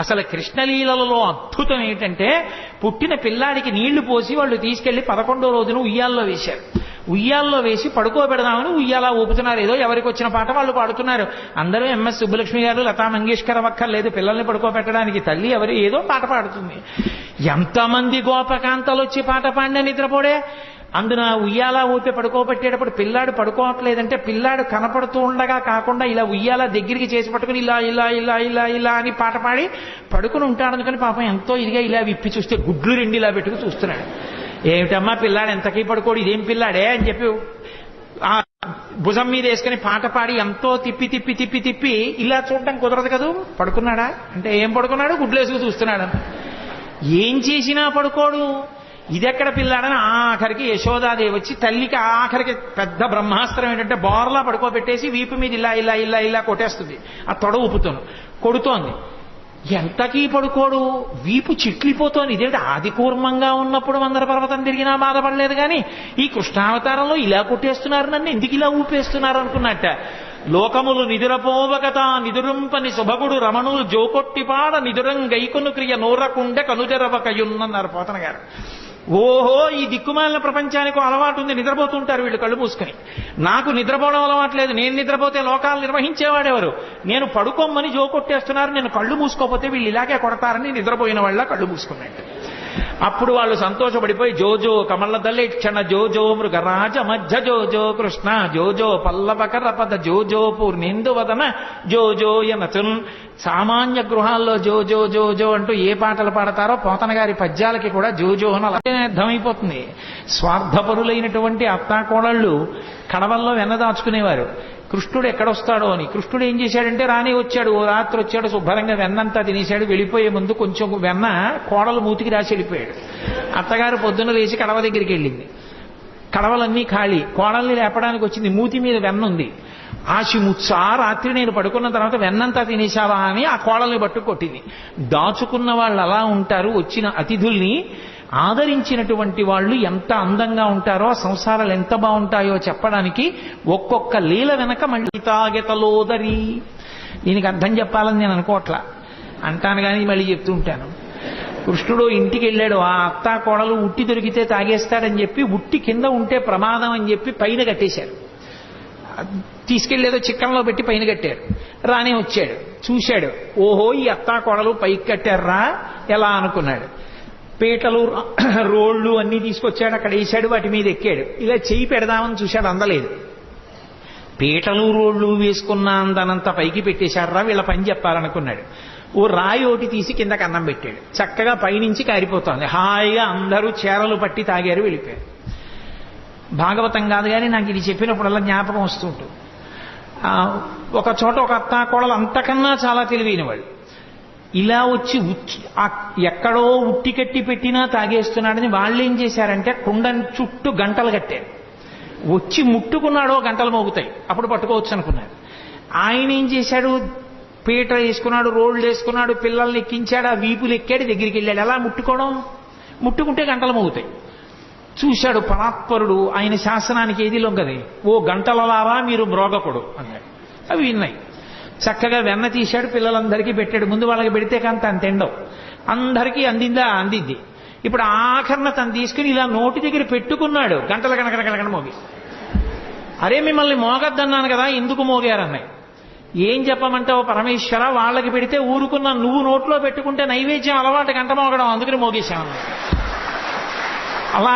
అసలు కృష్ణలీలలో అద్భుతం ఏంటంటే పుట్టిన పిల్లాడికి నీళ్లు పోసి వాళ్ళు తీసుకెళ్లి 11వ రోజున ఉయ్యాల్లో వేశారు. ఉయ్యాల్లో వేసి పడుకోబెడదామని ఉయ్యాలా ఊపుతున్నారు. ఏదో ఎవరికి వచ్చిన పాట వాళ్ళు పాడుతున్నారు. అందరూ ఎంఎస్ సుబ్బలక్ష్మి గారు, లతా మంగేష్కర్ అక్కర్లేదు పిల్లల్ని పడుకోబెట్టడానికి. తల్లి ఎవరు ఏదో పాట పాడుతుంది. ఎంతమంది గోపకాంతలు వచ్చి పాట పాడిన నిద్రపోడే. అందున ఉయ్యాలా ఊపి పడుకోబెట్టేటప్పుడు పిల్లాడు పడుకోవట్లేదంటే పిల్లాడు కనపడుతూ ఉండగా కాకుండా ఇలా ఉయ్యాలా దగ్గరికి చేసి పట్టుకుని ఇలా ఇలా ఇలా ఇలా ఇలా అని పాట పాడి పడుకుని ఉంటాడు. అందుకని పాపం ఎంతో ఇదిగా ఇలా విప్పి చూస్తే గుడ్లు రెండు ఇలా పెట్టుకు చూస్తున్నాడు. ఏమిటమ్మా పిల్లాడు ఎంతకీ పడుకోడు, ఇదేం పిల్లాడే అని చెప్పి ఆ భుజం మీద వేసుకుని పాట పాడి ఎంతో తిప్పి తిప్పి తిప్పి తిప్పి ఇలా చూడటం కుదరదు కదూ. పడుకున్నాడా అంటే ఏం పడుకున్నాడు, గుడ్లు వేసుకు చూస్తున్నాడు. ఏం చేసినా పడుకోడు. ఇదెక్కడ పిల్లాడని ఆఖరికి యశోదాదేవి వచ్చి తల్లికి ఆఖరికి పెద్ద బ్రహ్మాస్త్రం ఏంటంటే బోర్లా పడుకోబెట్టేసి వీపు మీద ఇలా ఇలా ఇలా ఇలా కొట్టేస్తుంది. ఆ తొడ ఊపుతాను కొడుతోంది. ఎంతకీ పడుకోడు, వీపు చిట్లిపోతోంది. ఇదేంటి ఆది కూర్మంగా ఉన్నప్పుడు మందర పర్వతం తిరిగినా బాధపడలేదు కానీ ఈ కృష్ణావతారంలో ఇలా కొట్టేస్తున్నారు, నన్ను ఎందుకు ఇలా ఊపేస్తున్నారు అనుకున్నట్ట. లోకములు నిదురపోవకత నిదురుంపని శుభగుడు రమణులు జోకొట్టిపాడ నిదురం గైకొను క్రియ నూరకుండె కనుజరవకయున్నన్నారు పోతన గారు. ఓహో ఈ దిక్కుమాలిన ప్రపంచానికి అలవాటు ఉంది, నిద్రపోతుంటారు వీళ్ళు కళ్ళు మూసుకొని. నాకు నిద్రపోవడం అలవాట్లేదు, నేను నిద్రపోతే లోకాలు నిర్వహించేవాడెవరు. నేను పడుకోమని జోకొట్టేస్తున్నారు, నేను కళ్ళు మూసుకోపోతే వీళ్ళు ఇలాగే కొడతారని నిద్రపోయిన వాళ్ళ కళ్ళు మూసుకున్నట్టు. అప్పుడు వాళ్ళు సంతోషపడిపోయి జోజో కమలదలే క్షణ జోజో మృగరాజ మధ్య జోజో కృష్ణ జోజో పల్లవకర పద జోజో పూర్ణేందువదన జోజో యనచున్. సామాన్య గృహాల్లో జోజో జోజో అంటూ ఏ పాటలు పాడతారో పోతన గారి పద్యాలకి కూడా జోజో అని అలాగే అర్థమైపోతుంది. స్వార్థపరులైనటువంటి అత్తాకోడళ్ళు కడవల్లో వెన్నదాచుకునేవారు. కృష్ణుడు ఎక్కడొస్తాడో అని. కృష్ణుడు ఏం చేశాడంటే రాని వచ్చాడు, ఓ రాత్రి వచ్చాడు, శుభ్రంగా వెన్నంతా తినేశాడు. వెళ్ళిపోయే ముందు కొంచెం వెన్న కోడలు మూతికి రాసి వెళ్ళిపోయాడు. అత్తగారు పొద్దున్న లేచి కడవ దగ్గరికి వెళ్ళింది. కడవలన్నీ ఖాళీ. కోడల్ని లేపడానికి వచ్చింది, మూతి మీద వెన్న ఉంది. ఆశిముత్సా రాత్రి నేను పడుకున్న తర్వాత వెన్నంతా తినేశావా అని ఆ కోడల్ని పట్టు కొట్టింది. దాచుకున్న వాళ్ళు అలా ఉంటారు. వచ్చిన అతిథుల్ని ఆదరించినటువంటి వాళ్ళు ఎంత అందంగా ఉంటారో, ఆ సంసారాలు ఎంత బాగుంటాయో చెప్పడానికి ఒక్కొక్క లీల వెనక మళ్ళీ తాగెతలోదరి. దీనికి అర్థం చెప్పాలని నేను అనుకోవట్లా, అంటాను కానీ మళ్ళీ చెప్తూ ఉంటాను. కృష్ణుడు ఇంటికి వెళ్ళాడు. ఆ అత్తా కోడలు ఉట్టి దొరికితే తాగేస్తాడని చెప్పి ఉట్టి కింద ఉంటే ప్రమాదం అని చెప్పి పైన కట్టేశారు. తీసుకెళ్లేదో చిక్కంలో పెట్టి పైన కట్టారు. రానే వచ్చాడు, చూశాడు. ఓహో ఈ అత్తా కోడలు పైకి కట్టారా ఎలా అనుకున్నాడు. పీటలు రోళ్లు అన్నీ తీసుకొచ్చాడు, అక్కడ వేశాడు, వాటి మీద ఎక్కాడు. ఇలా చెయ్యి పెడదామని చూశాడు, అందలేదు. పీటలు రోళ్లు వేసుకున్న అందనంత పైకి పెట్టేశాడరా, వీళ్ళ పని చెప్పాలనుకున్నాడు. ఓ రాయి ఒకటి తీసి కిందకి అన్నం పెట్టాడు. చక్కగా పైనుంచి కారిపోతోంది. హాయిగా అందరూ చీరలు పట్టి తాగారు, వెళ్ళిపోయారు. భాగవతం కాదు కానీ నాకు ఇది చెప్పినప్పుడల్లా జ్ఞాపకం వస్తుంటుంది. ఒక చోట ఒక అత్తా కోడలు అంతకన్నా చాలా తెలివైన వాళ్ళు ఇలా వచ్చి ఎక్కడో ఉట్టి కట్టి పెట్టినా తాగేస్తున్నాడని వాళ్ళు ఏం చేశారంటే కుండని చుట్టూ గంటలు కట్టారు. వచ్చి ముట్టుకున్నాడో గంటలు మోగుతాయి, అప్పుడు పట్టుకోవచ్చు అనుకున్నాడు. ఆయన ఏం చేశాడు, పీట వేసుకున్నాడు, రోడ్లు వేసుకున్నాడు, పిల్లల్ని ఎక్కించాడు, ఆ వీపులు ఎక్కాడు, దగ్గరికి వెళ్ళాడు. ఎలా ముట్టుకోవడం, ముట్టుకుంటే గంటలు మోగుతాయి. చూశాడు పరాత్పరుడు, ఆయన శాసనానికి ఏది లొంగది. ఓ గంటలలారా మీరు మ్రోగకుడు అన్నాడు. అవి విన్నాయి. చక్కగా వెన్న తీశాడు, పిల్లలందరికీ పెట్టాడు. ముందు వాళ్ళకి పెడితే కానీ తను తిండవు, అందరికీ అందింది. ఇప్పుడు ఆఖరణ తను తీసుకుని ఇలా నోటి దగ్గర పెట్టుకున్నాడు. గంటల కనకనకనకన మోగి. అరే మిమ్మల్ని మోగద్దన్నాను కదా, ఎందుకు మోగారన్నాయి. ఏం చెప్పమంటావు పరమేశ్వర, వాళ్ళకి పెడితే ఊరుకున్నా, నువ్వు నోట్లో పెట్టుకుంటే నైవేద్యం అలవాటు గంట మోగడం, అందుకని మోగేశామన్నా. అలా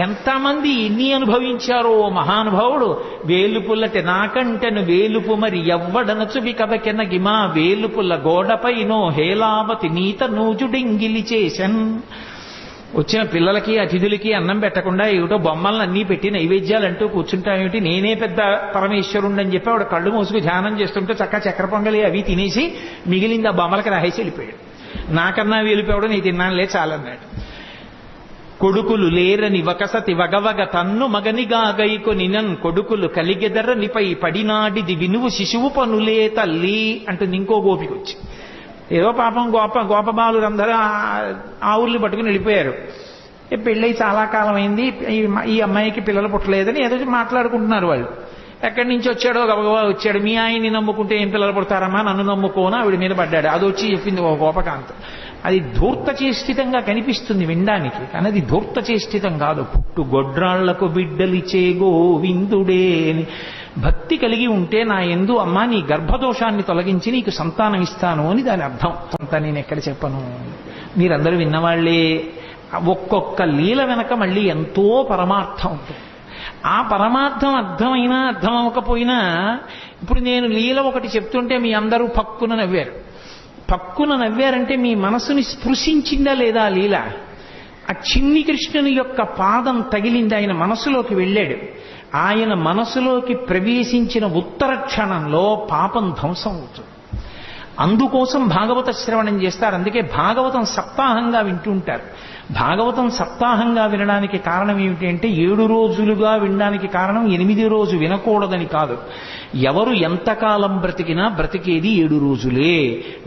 ఎంతమంది ఎన్ని అనుభవించారో మహానుభావుడు. వేలుపుల్లటి నాకంటెను వేలుపు మరి ఎవ్వడనచు వికబకెన గిమా వేలుపుల్ల గోడపైనో హేలావతి నీత నూజుడింగిలి చేసన్. వచ్చిన పిల్లలకి అతిథులకి అన్నం పెట్టకుండా ఏమిటో బొమ్మలను అన్నీ పెట్టి నైవేద్యాలు అంటూ కూర్చుంటామేమిటి, నేనే పెద్ద పరమేశ్వరుణ్ణని చెప్పి ఆవిడ కళ్ళు మూసుకు ధ్యానం చేస్తుంటే చక్క చక్కెర పొంగలి అవి తినేసి మిగిలింది ఆ బొమ్మలకి రాహేసి వెళ్ళిపోయాడు. నాకన్నా వేలిపోవడం నీ తిన్నానులే చాలన్నాడు. కొడుకులు లేరని వకసతి వగవగ తన్ను మగనిగా గైకొనినన్ కొడుకులు కలిగెదరనిపై పడినాడిది వినువు శిశువు పనులే తల్లి అంటుంది ఇంకో గోపిక వచ్చి. ఏదో పాపం గోపబాలురందరూ ఆవుల్ని పట్టుకుని వెళ్ళిపోయారు. పెళ్ళై చాలా కాలం అయింది, ఈ అమ్మాయికి పిల్లలు పుట్టలేదని ఏదో మాట్లాడుకుంటున్నారు వాళ్ళు. ఎక్కడి నుంచి వచ్చాడో గబగబా వచ్చాడు. మీ ఆయన్ని నమ్ముకుంటే ఏం పిల్లలు పడతారమ్మా, నన్ను నమ్ముకోనా ఆవిడ మీద పడ్డాడు. అది వచ్చి చెప్పింది ఒక గోపకాంత. అది ధూర్తచేష్టితంగా కనిపిస్తుంది వినడానికి, కానీ అది ధూర్తచేష్టితం కాదు. పుట్టు గొడ్రాళ్లకు బిడ్డలిచే గోవిందుడే అని భక్తి కలిగి ఉంటే నా యందు అమ్మా నీ గర్భదోషాన్ని తొలగించి నీకు సంతానం ఇస్తాను అని దాని అర్థం. అంతా నేను ఎక్కడ చెప్పను, మీరందరూ విన్నవాళ్లే. ఒక్కొక్క లీల వెనక మళ్ళీ ఎంతో పరమార్థం ఉంటుంది. ఆ పరమార్థం అర్థమైనా అర్థం అవ్వకపోయినా, ఇప్పుడు నేను లీల ఒకటి చెప్తుంటే మీ అందరూ పక్కున నవ్వారు. పక్కున నవ్వారంటే మీ మనసుని స్పృశించిందా లేదా లీల? ఆ చిన్ని కృష్ణుని యొక్క పాదం తగిలింది, ఆయన మనసులోకి వెళ్ళాడు. ఆయన మనసులోకి ప్రవేశించిన ఉత్తర క్షణంలో పాపం ధ్వంసం అవుతుంది. అందుకోసం భాగవత శ్రవణం చేస్తారు. అందుకే భాగవతం సప్తాహంగా వింటుంటారు. భాగవతం సప్తాహంగా వినడానికి కారణం ఏమిటి అంటే 7 రోజులుగా వినడానికి కారణం 8 రోజు వినకూడదని కాదు. ఎవరు ఎంతకాలం బ్రతికినా బ్రతికేది 7 రోజులే.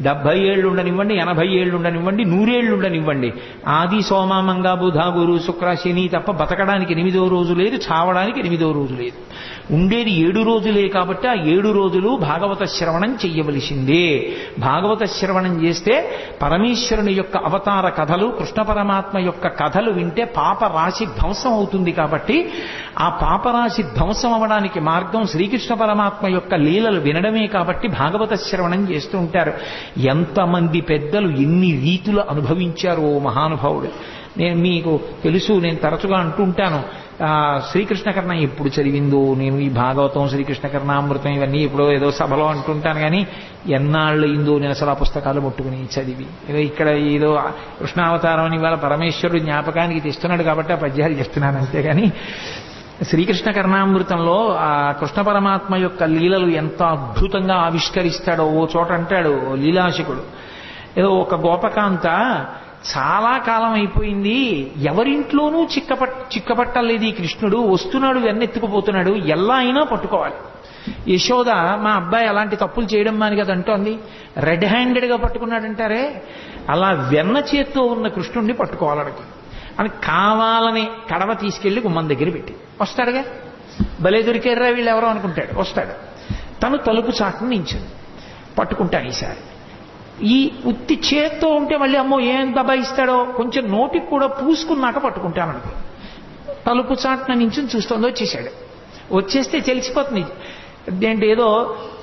70 ఏళ్ళు ఉండనివ్వండి, 80 ఏళ్ళు ఉండనివ్వండి, 100 ఏళ్ళు ఉండనివ్వండి. ఆది సోమ మంగ బుధ గురు శుక్ర శని తప్ప బతకడానికి 8వ రోజు లేదు, చావడానికి 8వ రోజు లేదు. ఉండేది 7 రోజులే. కాబట్టి ఆ 7 రోజులు భాగవత శ్రవణం చెయ్యవలసిందే. భాగవత శ్రవణం చేస్తే పరమేశ్వరుని యొక్క అవతార కథలు, కృష్ణ పరమాత్మ యొక్క కథలు వింటే పాపరాశి ధ్వంసం అవుతుంది. కాబట్టి ఆ పాపరాశి ధ్వంసం అవడానికి మార్గం శ్రీకృష్ణ పరమాత్మ యొక్క లీలలు వినడమే. కాబట్టి భాగవత శ్రవణం చేస్తూ ఉంటారు. ఎంతమంది పెద్దలు ఎన్ని రీతులు అనుభవించారో మహానుభావుడు. నేను మీకు తెలుసు, నేను తరచుగా అంటుంటాను, శ్రీకృష్ణ కర్ణ ఎప్పుడు చదివిందో నేను ఈ భాగవతం, శ్రీకృష్ణ కర్ణామృతం ఇవన్నీ ఎప్పుడో ఏదో సభలో అంటుంటాను. కానీ ఎన్నాళ్ళు అయిందో నేను అసలు ఆ పుస్తకాలు ముట్టుకుని చదివి. ఏదో ఇక్కడ ఏదో కృష్ణావతారం అని ఇవాళ పరమేశ్వరుడు జ్ఞాపకానికి తెస్తున్నాడు కాబట్టి ఆ పద్యాలు చేస్తున్నాను అంతేగాని శ్రీకృష్ణ కర్ణామృతంలో ఆ కృష్ణ పరమాత్మ యొక్క లీలలు ఎంత అద్భుతంగా ఆవిష్కరిస్తాడో. ఓ చోట అంటాడు లీలాశకుడు, ఏదో ఒక గోపకాంత చాలా కాలం అయిపోయింది, ఎవరింట్లోనూ చిక్కపట్టలేదు ఈ కృష్ణుడు, వస్తున్నాడు వెన్నెత్తుకుపోతున్నాడు, ఎలా అయినా పట్టుకోవాలి. యశోద మా అబ్బాయి అలాంటి తప్పులు చేయడం మాని కదా అంటోంది. రెడ్ హ్యాండెడ్గా పట్టుకున్నాడంటారే, అలా వెన్న చేత్తో ఉన్న కృష్ణుడిని పట్టుకోవాలనుకో అని కావాలని కడవ తీసుకెళ్లి గుమ్మం దగ్గర పెట్టి వస్తాడుగా. భలే దొరికారా వీళ్ళు ఎవరో అనుకుంటాడు. వస్తాడు, తను తలుపు చాటును నించుంది. పట్టుకుంటాను ఈసారి. ఈ ఉత్తి చేత్తో ఉంటే మళ్ళీ అమ్మో ఏం దబాయిస్తాడో, కొంచెం నోటికి కూడా పూసుకున్నాక పట్టుకుంటాను అనుకో. తలుపు చాటున నించుని చూస్తుందో వచ్చేసాడు. వచ్చేస్తే తెలిసిపోతుంది. అంటే ఏదో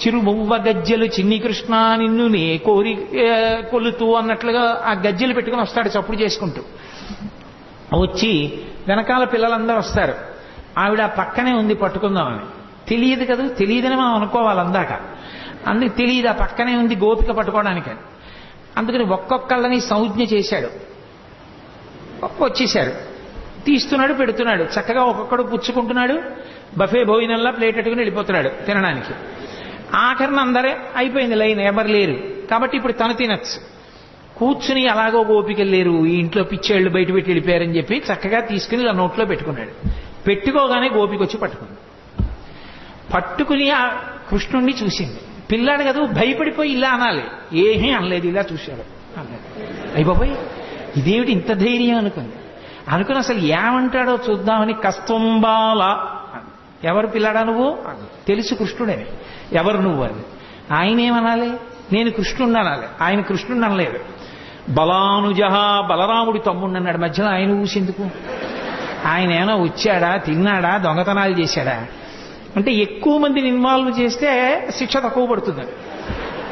చిరుమువ్వ గజ్జెలు చిన్ని కృష్ణ నిన్ను నే కోరి కొలుతూ అన్నట్లుగా ఆ గజ్జెలు పెట్టుకుని వస్తాడు చప్పుడు చేసుకుంటూ. వచ్చి వెనకాల పిల్లలందరూ వస్తారు. ఆవిడ పక్కనే ఉంది పట్టుకుందామని. తెలియదు కదా, తెలియదని మనం అనుకోవాలి అందాక. అందుకు తెలియదు ఆ పక్కనే ఉంది గోపిక పట్టుకోవడానికని. అందుకని ఒక్కొక్కళ్ళని సంజ్ఞ చేశాడు. వచ్చేశాడు, తీస్తున్నాడు, పెడుతున్నాడు, చక్కగా ఒక్కొక్కడు పుచ్చుకుంటున్నాడు. బఫే భోజనంలా ప్లేట్ పెట్టుకుని వెళ్ళిపోతున్నాడు తినడానికి. ఆఖరణ అందరే అయిపోయింది లైన్, ఎవరు లేరు కాబట్టి ఇప్పుడు తను తినచ్చు. కూర్చుని అలాగో గోపికలు లేరు, ఈ ఇంట్లో పిచ్చేళ్లు బయట పెట్టి వెళ్ళిపోయారని చెప్పి చక్కగా తీసుకుని ఇలా నోట్లో పెట్టుకున్నాడు. పెట్టుకోగానే గోపిక వచ్చి పట్టుకుంది. పట్టుకుని ఆ కృష్ణుణ్ణి చూసింది. పిల్లాడు కదా భయపడిపోయి ఇలా అనాలి, ఏమీ అనలేదు, ఇలా చూశాడు. అయ్య బాబోయ్ ఇదేమిటి ఇంత ధైర్యం అనుకుని అసలు ఏమంటాడో చూద్దామని కస్తంబాల, ఎవరు పిల్లాడా నువ్వు, తెలుసు కృష్ణుడని, ఎవరు నువ్వు అని. ఆయన ఏమనాలి, నేను కృష్ణుడిని అనాలి. ఆయన కృష్ణుడిని అనలేదు. బలానుజ బలరాముడి తమ్ముడిని అన్నాడు. మధ్యలో ఆయన ఊసేందుకు? ఆయన ఏమైనా వచ్చాడా, తిన్నాడా, దొంగతనాలు చేశాడా? అంటే ఎక్కువ మందిని ఇన్వాల్వ్ చేస్తే శిక్ష తక్కువ పడుతుంది.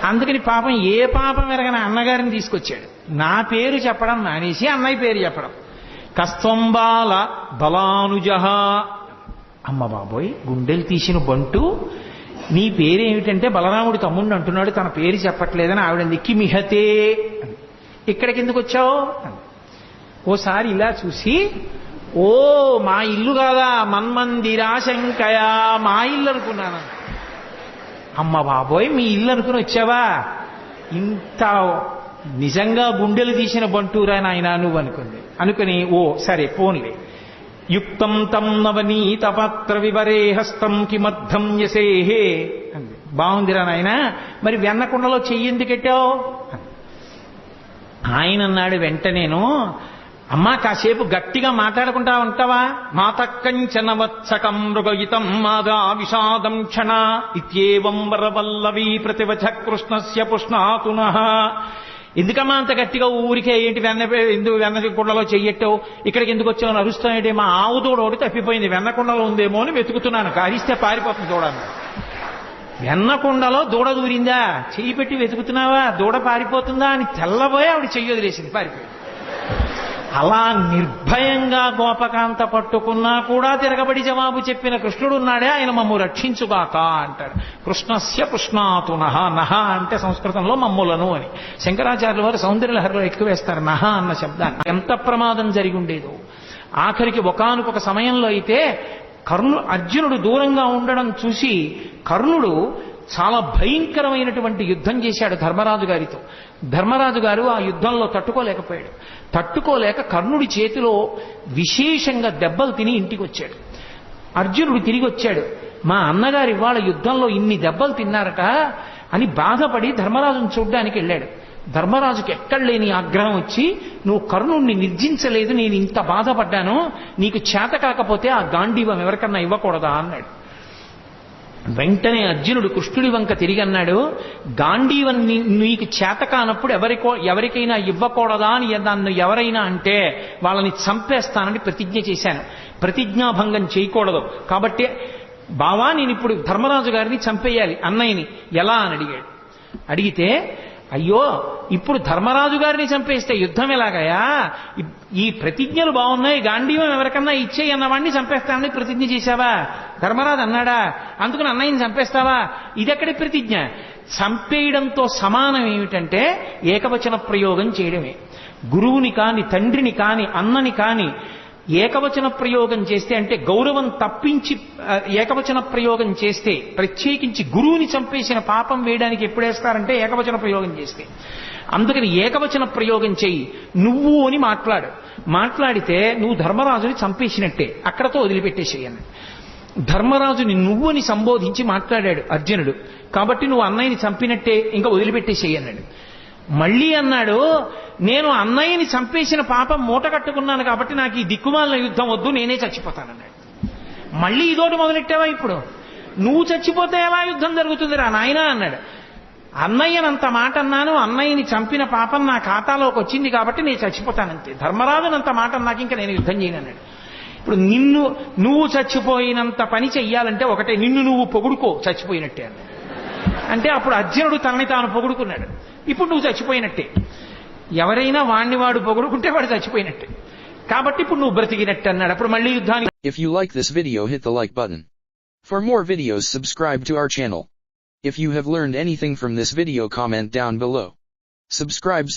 అందుకని పాపం ఏ పాపం ఎరగని అన్నగారిని తీసుకొచ్చాడు. నా పేరు చెప్పడం మానేసి అన్నయ్య పేరు చెప్పడం. కస్తంబాల బలానుజ. అమ్మ బాబోయ్ గుండెలు తీసిన బంటు, నీ పేరేమిటంటే బలరాముడి తమ్ముడిని అంటున్నాడు, తన పేరు చెప్పట్లేదని ఆవిడ నిక్కి మిహతే. ఇక్కడికి ఎందుకు వచ్చావు? ఓసారి ఇలా చూసి, ఓ మా ఇల్లు కాదా, మన్మందిరాశంకయా, మా ఇల్లు అనుకున్నాను. అమ్మ బాబోయ్ మీ ఇల్లు అనుకుని వచ్చావా? ఇంత నిజంగా గుండెలు తీసిన బంటూరా నాయన నువ్వు అనుకుని ఓ సరే పోన్లే. యుక్తం తం నవనీత పాత్ర వివరే హస్తం కిమర్థం యసేహే అంది. బాగుందిరా నాయన, మరి వెన్నకుండలో చెయ్యి ఎందుకు పెట్టావు? ఆయన అన్నాడు వెంటనేను, అమ్మా కాసేపు గట్టిగా మాట్లాడుకుంటా ఉంటావా? మాతకంచనవత్సకం మృగయితం మాదా విషాదం క్షణ ఇత్యేవం వరవల్లవీ ప్రతివచ కృష్ణస్య పుష్ణాతునః. ఎందుకమ్మా అంత గట్టిగా ఊరికే ఏంటి వెన్నకుండలో చెయ్యట్టో, ఇక్కడికి ఎందుకు వచ్చావు అరుస్తాయంటే, మా ఆవు దూడ ఒకటి తప్పిపోయింది, వెన్నకుండలో ఉందేమో అని వెతుకుతున్నాను, అరిస్తే పారిపోతుంది చూడాలి. వెన్నకుండలో దూడ దూరిందా, చెయ్యి పెట్టి వెతుకుతున్నావా, దూడ పారిపోతుందా అని తెల్లబోయి ఆవిడ చెయ్యి వదిలేసింది, పారిపోయింది. అలా నిర్భయంగా గోపకాంత పట్టుకున్నా కూడా తిరగబడి జవాబు చెప్పిన కృష్ణుడు ఉన్నాడే, ఆయన మమ్ము రక్షించుగాక అంటాడు. కృష్ణస్య పుష్ణాతు నహ. నహ అంటే సంస్కృతంలో మమ్ములను అని. శంకరాచార్యుల వారు సౌందర్యలహరిలో ఎక్కువ వేస్తారు నహ అన్న శబ్దాన్ని. ఎంత ప్రమాదం జరిగి ఉండేదో. ఆఖరికి ఒకానొక సమయంలో అయితే అర్జునుడు దూరంగా ఉండడం చూసి కర్ణుడు చాలా భయంకరమైనటువంటి యుద్ధం చేశాడు ధర్మరాజు గారితో. ధర్మరాజు గారు ఆ యుద్ధంలో తట్టుకోలేకపోయాడు. తట్టుకోలేక కర్ణుడి చేతిలో విశేషంగా దెబ్బలు తిని ఇంటికి వచ్చాడు. అర్జునుడు తిరిగి వచ్చాడు, మా అన్నగారు ఇవాళ యుద్ధంలో ఇన్ని దెబ్బలు తిన్నారట అని బాధపడి ధర్మరాజును చూడ్డానికి వెళ్ళాడు. ధర్మరాజుకి ఎక్కడ లేని ఆగ్రహం వచ్చి, నువ్వు కర్ణుణ్ణి నిర్జించలేదు, నేను ఇంత బాధపడ్డాను, నీకు చేత కాకపోతే ఆ గాంధీవం ఎవరికన్నా ఇవ్వకూడదా అన్నాడు. వెంటనే అర్జునుడు కృష్ణుడి వంక తిరిగి అన్నాడు, గాంధీవం నీకు చేత కానప్పుడు ఎవరికైనా ఇవ్వకూడదా అని నన్ను ఎవరైనా అంటే వాళ్ళని చంపేస్తానని ప్రతిజ్ఞ చేశాను. ప్రతిజ్ఞాభంగం చేయకూడదు. కాబట్టి బావా నేను ఇప్పుడు ధర్మరాజు గారిని చంపేయాలి, అన్నయ్యని ఎలా అని అడిగాడు. అడిగితే, అయ్యో ఇప్పుడు ధర్మరాజు గారిని చంపేస్తే యుద్ధం ఎలాగయా, ఈ ప్రతిజ్ఞలు బాగున్నాయి, గాంధీవం ఎవరికన్నా ఇచ్చేయి అన్నవాడిని చంపేస్తానని ప్రతిజ్ఞ చేశావా? ధర్మరాజు అన్నాడా, అందుకని అన్నయ్యని చంపేస్తావా? ఇదెక్కడి ప్రతిజ్ఞ? చంపేయడంతో సమానం ఏమిటంటే ఏకవచన ప్రయోగం చేయడమే. గురువుని కాని, తండ్రిని కాని, అన్నని కాని ఏకవచన ప్రయోగం చేస్తే, అంటే గౌరవం తప్పించి ఏకవచన ప్రయోగం చేస్తే, ప్రత్యేకించి గురువుని చంపేసిన పాపం వేయడానికి ఎప్పుడేస్తారంటే ఏకవచన ప్రయోగం చేస్తే. అందుకని ఏకవచన ప్రయోగం చెయ్యి, నువ్వు అని మాట్లాడితే నువ్వు ధర్మరాజుని చంపేసినట్టే, అక్కడతో వదిలిపెట్టేసేయను. ధర్మరాజుని నువ్వు అని సంబోధించి మాట్లాడాడు అర్జునుడు, కాబట్టి నువ్వు అన్నయ్యని చంపినట్టే, ఇంకా వదిలిపెట్టేసేయన్నాడు. మళ్ళీ అన్నాడు, నేను అన్నయ్యని చంపేసిన పాపం మూట కట్టుకున్నాను కాబట్టి నాకు ఈ దిక్కుమాలిన యుద్ధం వద్దు, నేనే చచ్చిపోతానన్నాడు. మళ్ళీ ఇదోటి మొదలెట్టావా? ఇప్పుడు నువ్వు చచ్చిపోతే ఎలా యుద్ధం జరుగుతుందిరా నాయనా అన్నాడు. అన్నయ్యనంత మాట అన్నాను, అన్నయ్యని చంపిన పాపం నా ఖాతాలోకి వచ్చింది కాబట్టి నేను చచ్చిపోతానంతే. ధర్మరాజునంత మాట అన్నాక ఇంకా నేను యుద్ధం చేయను అన్నాడు. ఇప్పుడు నువ్వు చచ్చిపోయినంత పని చెయ్యాలంటే ఒకటే, నిన్ను నువ్వు పొగుడుకో చచ్చిపోయినట్టే అన్నాడు. అంటే అప్పుడు అర్జునుడు తనని తాను పొగుడుకున్నాడు. ఇప్పుడు నువ్వు చచ్చిపోయినట్టే. ఎవరైనా వాణ్ణి వాడు పొగుడుకుంటే వాడు చచ్చిపోయినట్టే, కాబట్టి ఇప్పుడు నువ్వు బ్రతికినట్టే అన్నాడు. అప్పుడు మళ్ళీ యుద్ధానికి. If you like this video, hit the like button. For more videos, subscribe to our channel. If you have learned anything from this video, comment down below. Subscribe.